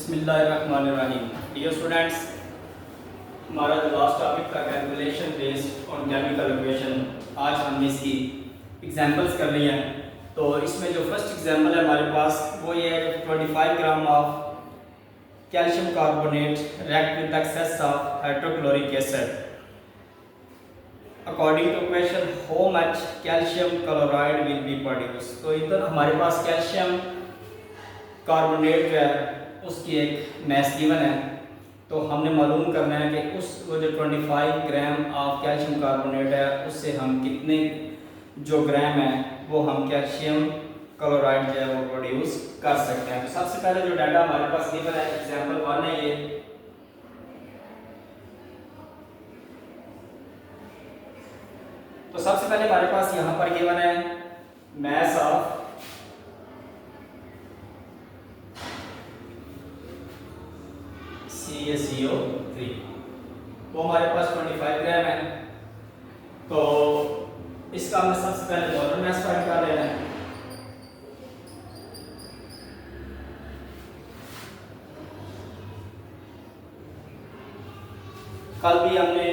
बिस्मिल्लाहिर्रहमानिर्रहीम। Dear students, हमारा जो लास्ट टॉपिक था calculation based on chemical equation, आज हमने इसकी एग्जांपल्स कर ली हैं। तो इसमें जो फर्स्ट एग्जांपल है हमारे पास वो ये है 25 gram of calcium carbonate react with excess of hydrochloric acid. According to question, how much calcium chloride will be produced? तो इधर हमारे पास कैल्शियम कार्बोनेट जो है उसकी एक मैस गिवन है, तो हमने मालूम करना है कि उस वो जो 25 ग्राम ऑफ कैल्शियम कार्बोनेट है उससे हम कितने जो ग्राम है वो हम कैल्शियम क्लोराइड जो है वो प्रोड्यूस कर सकते हैं। तो सबसे पहले जो डाटा हमारे पास गिवन है एग्जांपल 1 है ये। तो सबसे पहले हमारे पास यहाँ पर गिवन है मैस ऑफ CaCO3, वो हमारे पास 25 ग्राम है। तो इसका हमने सबसे पहले मोलर मास फाइंड कर लेना है। कल भी हमने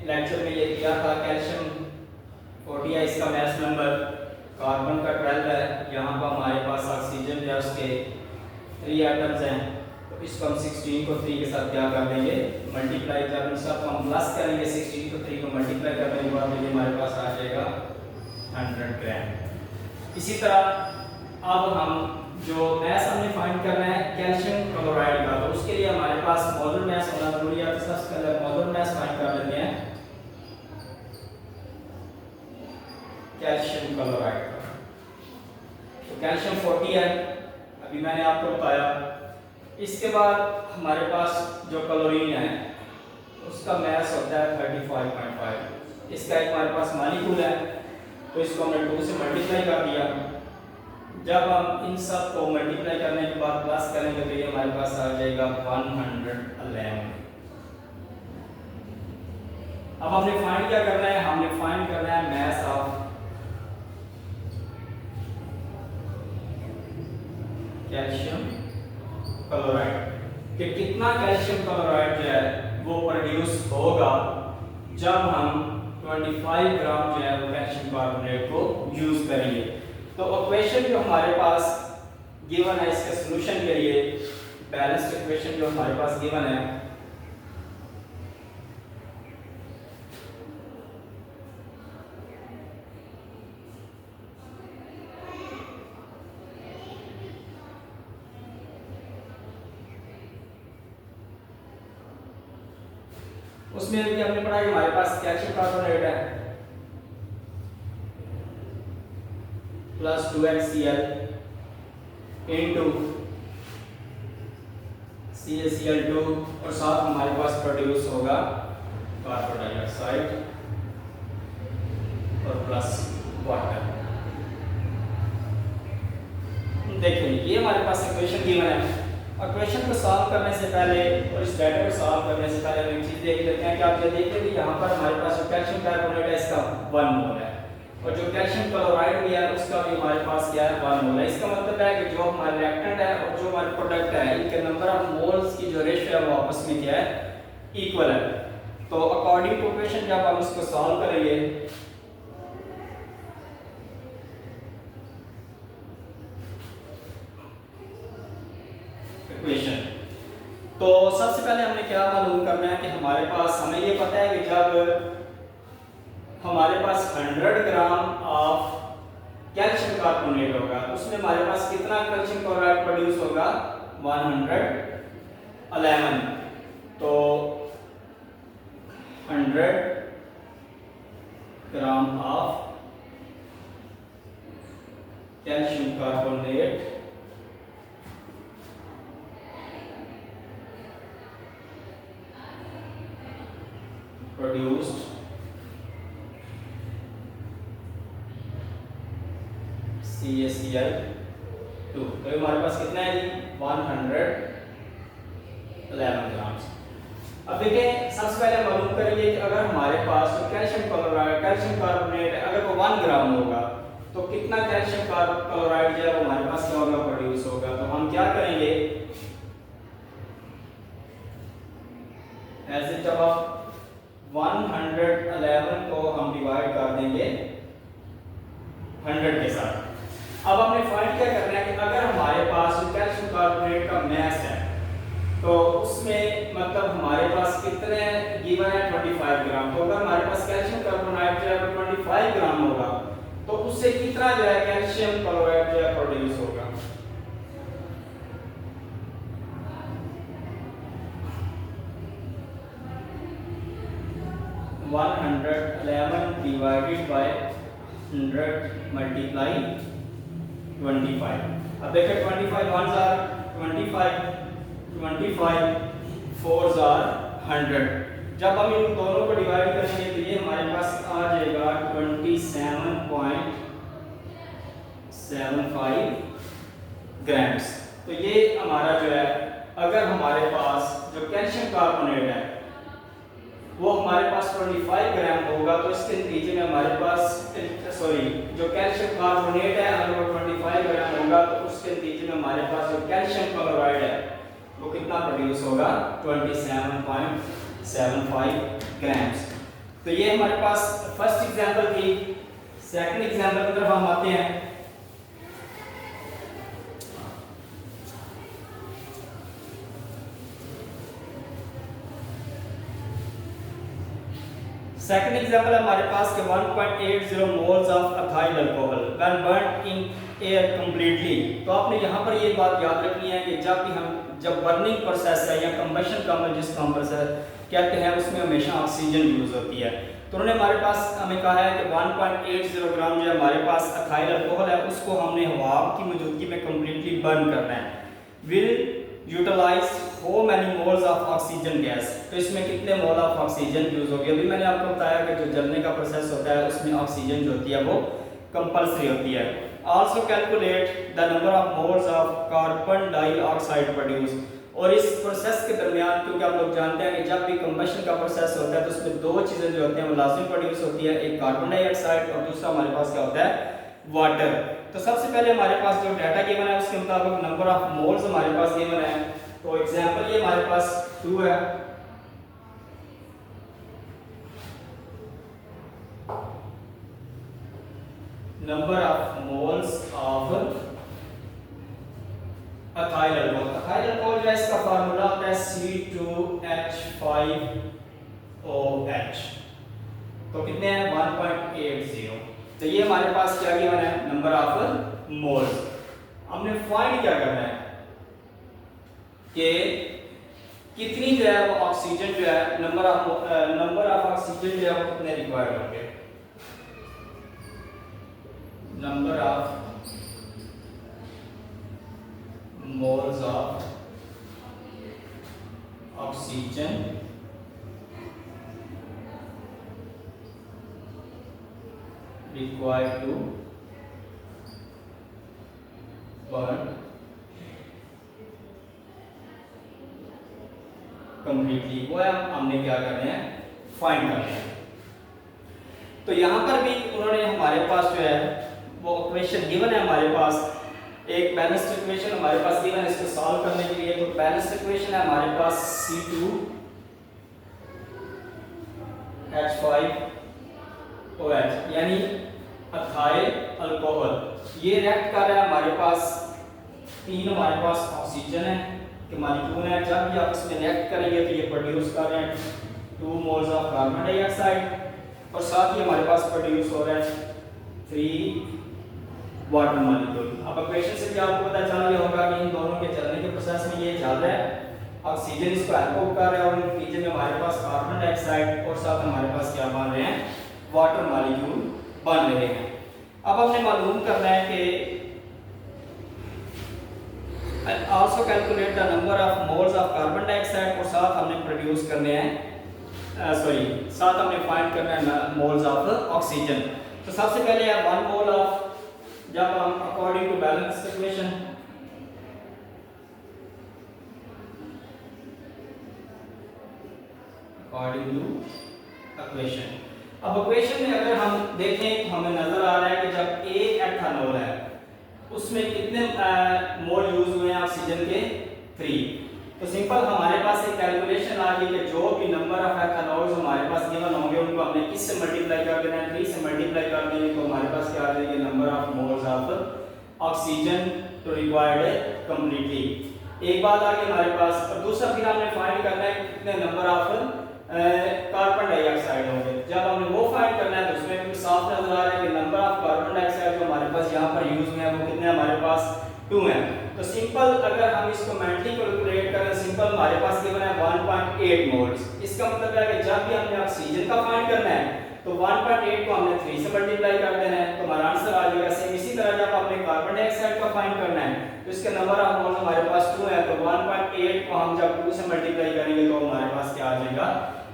लेक्चर में ये किया था, कैल्शियम 40 है इसका मास नंबर, कार्बन का 12 है, यहाँ पर हमारे पास ऑक्सीजन या उसके 3 एटम्स हैं। तो इसको हम 16 को 3 के साथ क्या कर देंगे, मल्टीप्लाई कर देंगे। सब हम प्लस करेंगे, 16 को 3 को मल्टीप्लाई करने के बाद ये हमारे पास आ जाएगा 100 ग्राम। इसी तरह अब हम जो मैस हमने फाइंड करना है कैल्शियम क्लोराइड का, तो उसके लिए हमारे पास मोलर मैस होना जरूरी है। तो सबसे पहले मोलर मैस फाइंड कर लेते हैं कैल्शियम क्लोराइड का। तो कैल्शियम 40 है, अभी मैंने आपको बताया। इसके बाद हमारे पास जो क्लोरीन है उसका मैस होता है 35.5। इसका एक हमारे पास मॉलिक्यूल है, तो इसको हमने 2 से मल्टीप्लाई कर दिया। जब हम इन सब को मल्टीप्लाई करने के बाद प्लस करेंगे तो ये हमारे पास आ जाएगा 111। अब हमने फाइंड क्या करना है, हमने फाइंड करना है मैस ऑफ कैल्शियम क्लोराइड, कि कितना कैल्शियम क्लोराइड जो है वो प्रोड्यूस होगा जब हम 25 ग्राम जो है वो कैल्शियम कार्बोनेट को यूज करेंगे। तो इक्वेशन जो हमारे पास गिवन है इसके सॉल्यूशन के लिए बैलेंस्ड इक्वेशन जो हमारे पास गिवन है उसमें भी हमने पढ़ा कि हमारे पास कैल्शियम कार्बोनेट है प्लस 2HCl इनटू CaCl2 और साथ हमारे पास प्रोड्यूस होगा कार्बन डाइऑक्साइड और प्लस वाटर। देखिए ये हमारे पास इक्वेशन गिवन है। इक्वेशन को सॉल्व करने से पहले और इस डाटा को सॉल्व करने से पहले हम एक चीज देख लेते हैं कि आप ये देखिए कि यहाँ पर हमारे पास जो कैल्शियम कार्बोनेट है इसका 1 मोल है और जो कैल्शियम क्लोराइड भी है उसका भी हमारे पास क्या है 1 मोल है। इसका मतलब है कि जो हमारा रिएक्टेंट है और जो हमारा प्रोडक्ट है इनके नंबर ऑफ मोल्स की जो रेशियो है वो आपस में क्या है, इक्वल है। तो अकॉर्डिंग टू इक्वेशन जब हम इसको सॉल्व करेंगे इक्वेशन, तो सबसे पहले हमने क्या मालूम करना है कि हमारे पास, हमें ये पता है कि जब हमारे पास 100 ग्राम ऑफ कैल्शियम कार्बोनेट होगा उसमें हमारे पास कितना कैल्शियम क्लोराइड प्रोड्यूस होगा 111। तो 100 gram of calcium carbonate produced CaCl2। तो हमारे पास कितना है जी 111 ग्राम। अब देखिए सबसे पहले मालूम करिए कि अगर हमारे पास जो कैल्शियम कार्बोनेट अगर वो 1 ग्राम होगा तो कितना कैल्शियम क्लोराइड जो है वो हमारे पास क्या होगा, प्रोड्यूस होगा। तो हम क्या करेंगे, हैं, जब आप 111 को हम डिवाइड कर देंगे 100 के साथ। अब हमने फाइंड क्या करना है कि अगर हमारे पास जो कैल्शियम कार्बोनेट का मास है तो उसमें मतलब हमारे पास कितने गिवन है 25 ग्राम। तो अगर हमारे पास कैल्शियम कार्बोनेट जो है 25 ग्राम होगा तो उससे कितना जो है कैल्शियम क्लोराइड जो है प्रोड्यूस होगा। One 111 divided by 100 multiply 25। अब देखिए 25 ones are 25, 25 4s are 100। जब हम इन दोनों को डिवाइड करेंगे तो ये हमारे पास आ जाएगा 27.75 ग्राम्स। तो ये हमारा जो है अगर हमारे पास जो कैल्शियम कार्बोनेट है वो हमारे पास 25 ग्राम होगा तो इसके नतीजे में हमारे पास जो कैल्शियम कार्बोनेट है अगर वो 25 ग्राम होगा तो उसके नतीजे में हमारे पास जो कैल्शियम क्लोराइड है वो कितना प्रोड्यूस होगा 27.75 ग्राम्स। तो ये हमारे पास फर्स्ट एग्जांपल थी। सेकंड एग्जांपल की तरफ हम आते हैं। सेकंड एग्जांपल हमारे पास के 1.80 moles of ethyl alcohol when burned in air completely. तो आपने यहाँ पर ये बात याद रखनी है कि जब बर्निंग प्रोसेस है या कंबशन का अमल जिसको हम कहते हैं उसमें हमेशा ऑक्सीजन यूज होती है। तो उन्होंने हमारे पास हमें कहा है कि 1.80 ग्राम जो हमारे पास अथाइल अल्कोहल है उसको हमने हवा की मौजूदगी में कंप्लीटली बर्न करना है। Will utilize how many moles of oxygen gas. तो इसमें कितने मोल ऑफ ऑक्सीजन यूज होगी। अभी मैंने आपको बताया कि जो जलने का प्रोसेस होता है उसमें ऑक्सीजन जो होती है वो कंपल्सरी होती है। Also calculate the number of moles of carbon dioxide produce. और इस प्रोसेस के दरमियान क्योंकि आप लोग जानते हैं कि जब भी कंबशन का प्रोसेस होता है तो उसमें दो चीज़ें जो होती हैं वो लाजमी प्रोड्यूस होती है, एक कार्बन डाइऑक्साइड और दूसरा हमारे पास क्या होता है वाटर। तो सबसे पहले हमारे पास जो डाटा गिवन है उसके मुताबिक नंबर ऑफ मोल्स हमारे पास गिवन है। तो एग्जांपल ये हमारे पास 2 है। Number of moles of ethyl alcohol. Ethyl alcohol जो है इसका फार्मूला होता है C2H5OH। तो कितने हैं 1.80। तो ये हमारे पास क्या गिवन है नंबर ऑफ मोल्स। हमने फाइंड क्या करना है कि कितनी जो है वो ऑक्सीजन जो है नंबर ऑफ ऑक्सीजन जो है वो कितने रिक्वायर्ड होंगे। Number of moles of oxygen required to burn completely। वो है हमने क्या करना है फाइंड करना है। तो यहाँ पर भी उन्होंने हमारे पास जो है वो इक्वेशन गिवन है हमारे पास एक बैलेंस्ड इक्वेशन हमारे पास गिवन है इसको सॉल्व करने के लिए। तो बैलेंस्ड इक्वेशन है हमारे पास C2H5OH यानी अथाइल अल्कोहल। ये रिएक्ट कर रहा है हमारे पास 3 हमारे पास ऑक्सीजन है कि मॉलिक्यूल है। जब भी आप इसमें रिएक्ट करेंगे तो ये प्रोड्यूस कर रहे हैं 2 मोल्स ऑफ कार्बन डाइऑक्साइड और साथ ही हमारे पास प्रोड्यूस हो रहा है 3 वाटर मॉलिक्यूल। अब इक्वेशन से क्या आपको पता चल गया होगा कि इन दोनों के चलने के प्रोसेस में ये चल रहा है, ऑक्सीजन इसको एल्कोहल कर रहा है और नीचे में हमारे पास कार्बन डाइऑक्साइड और साथ हमारे पास क्या बन रहे हैं वाटर मॉलिक्यूल बन रहे हैं। अब हमने मालूम करना है कि also calculate the number of moles of carbon dioxide और साथ हमने प्रोड्यूस करने हैं साथ हमने फाइंड करना है मोल्स ऑफ ऑक्सीजन। तो सबसे पहले है 1 मोल ऑफ, जब हम according to balance equation according to equation. अब इक्वेशन में अगर हम देखें तो हमें नजर आ रहा है कि जब A एथेनॉल है उसमें कितने मोल यूज हुए हैं ऑक्सीजन के 3। तो सिंपल हमारे पास एक कैलकुलेशन आ गई कि जो भी नंबर ऑफ एथेनॉल्स हमारे पास गिवन होंगे उनको हमने किस से मल्टीप्लाई कर देना है, 3 से मल्टीप्लाई कर देंगे तो हमारे पास क्या आ जाएगा, number of moles of oxygen to required completely. एक बात आ गई हमारे पास। और दूसरा फिर हमने फाइंड करना है कितने नंबर ऑफ कार्बन डाइऑक्साइड होंगे। जब हमने वो फाइंड करना है तो उसमें भी साफ नजर आ रहा है कि नंबर ऑफ कार्बन डाइऑक्साइड जो हमारे पास यहाँ पर यूज में है वो कितने हमारे पास 2 है। तो सिंपल अगर हम इसको मेंटली कैलकुलेट करें, सिंपल हमारे पास गिवन है 1.8 मोल्स। इसका मतलब है कि जब भी हमने ऑक्सीजन का फाइंड करना है तो 1.8 को हमने 3 से मल्टीप्लाई कर देना है तो हमारा आंसर आ जाएगा। सेम इसी तरह जब हमने कार्बन डाइऑक्साइड का फाइंड करना है तो इसके नंबर ऑफ मोल्स हमारे पास 2 है, तो 1.8 को हम जब 2 से मल्टीप्लाई करेंगे तो हमारे पास क्या आ जाएगा,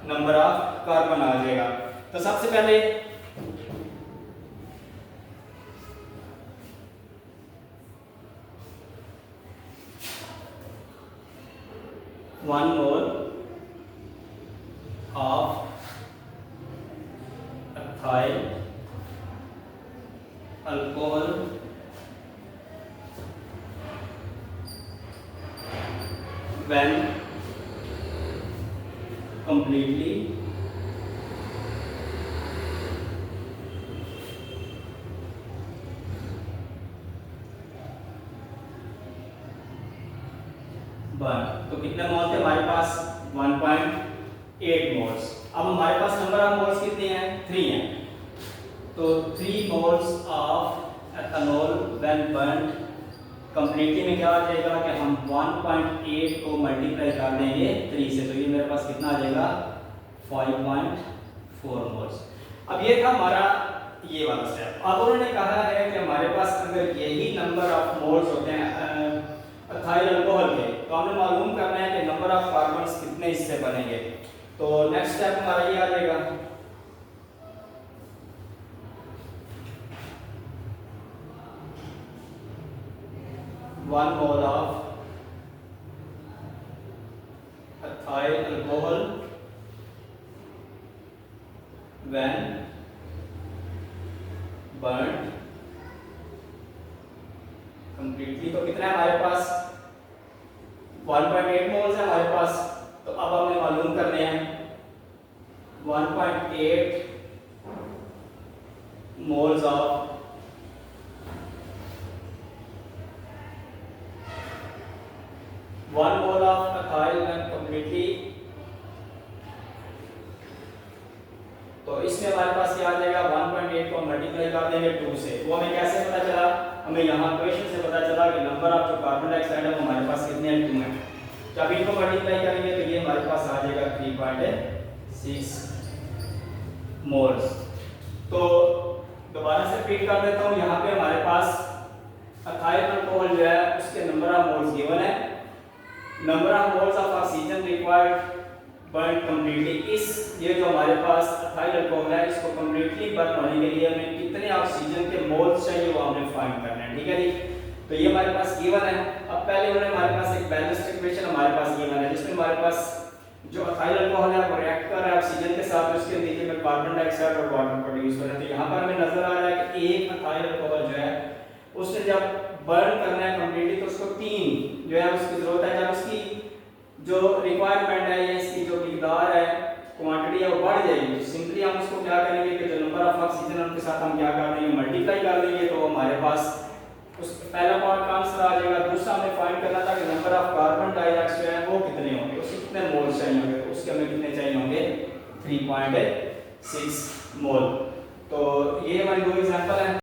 नंबर ऑफ कार्बन आ जाएगा। तो सबसे पहले 1 mole of ethyl alcohol when completely burn. तो कितने मोल थे हमारे पास, 1.8 मोल्स। अब हमारे पास नंबर ऑफ मोल्स कितने हैं, 3 हैं। तो 3 moles of ethanol when burned completely में क्या आ जाएगा कि हम 1.8 को मल्टीप्लाई कर देंगे 3 से, तो ये मेरे पास कितना आ जाएगा, 5.4 मोल्स। अब ये था हमारा ये वाला स्टेप। अब उन्होंने कहा है कि हमारे पास अगर यही नंबर ऑफ मोल्स होते हैं एथाइल अल्कोहल के, तो हमें मालूम करना है कि नंबर ऑफ कार्बन्स कितने इससे बनेंगे। तो नेक्स्ट स्टेप हमारा ये आ जाएगा, one mole of ethyl alcohol when burned completely. तो कितना है हमारे पास, 1.8 मोल्स है हमारे पास। तो अब हमें मालूम करने हैं 1.8 moles of one mole of ethyl completely. तो इसमें हमारे पास क्या आ जाएगा, 1.8 को मल्टीप्लाई कर देंगे 2 से। वो हमें कैसे पता चला, हमें यहाँ क्वेश्चन से पता चला कि नंबर ऑफ जो कार्बन डाइऑक्साइड है वो हमारे पास कितने हैं, 2 हैं। जब इनको मल्टीप्लाई करेंगे तो ये हमारे पास आ जाएगा 3.6 मोल्स। तो दोबारा से रिपीट कर देता हूँ, यहाँ पे हमारे पास एथाइल अल्कोहल जो है उसके नंबर ऑफ मोल्स गिवन है, number of moles of oxygen required burn completely. इस ये जो हमारे पास एथाइल अल्कोहल है इसको कंप्लीटली बर्न होने के लिए हमें कितने ऑक्सीजन के मोल्स चाहिए वो हमने फाइंड करना है, ठीक है जी। तो ये हमारे पास गिवन है। अब पहले उन्होंने हमारे पास एक बैलेंस्ड इक्वेशन हमारे पास गिवन है जिसमें हमारे पास जो एथाइल अल्कोहल है वो रिएक्ट कर रहा है ऑक्सीजन के साथ, उसके नतीजे में कार्बन डाइऑक्साइड और वाटर प्रोड्यूस हो रहा है। तो यहाँ पर हमें नजर आ रहा है कि एक एथाइल अल्कोहल जो है उसने जब बर्न करना है कंप्लीटली तो उसको 3 जो है उसकी जरूरत है। जब उसकी जो रिक्वायरमेंट है या इसकी जो मिकदार है, क्वांटिटी है वो बढ़ जाएगी, सिंपली हम उसको क्या करेंगे कि जो नंबर ऑफ ऑक्सीजन उनके साथ हम क्या कर देंगे, मल्टीप्लाई कर देंगे। तो हमारे पास उस पहला पार्ट का आंसर आ जाएगा। दूसरा हमें फाइंड करना था कि नंबर ऑफ कार्बन डाइऑक्साइड है वो कितने होंगे, उसके कितने मोल चाहिए होंगे, तो उसके हमें कितने चाहिए होंगे, 3.6 मोल। तो ये हमारी 2 एग्जांपल है।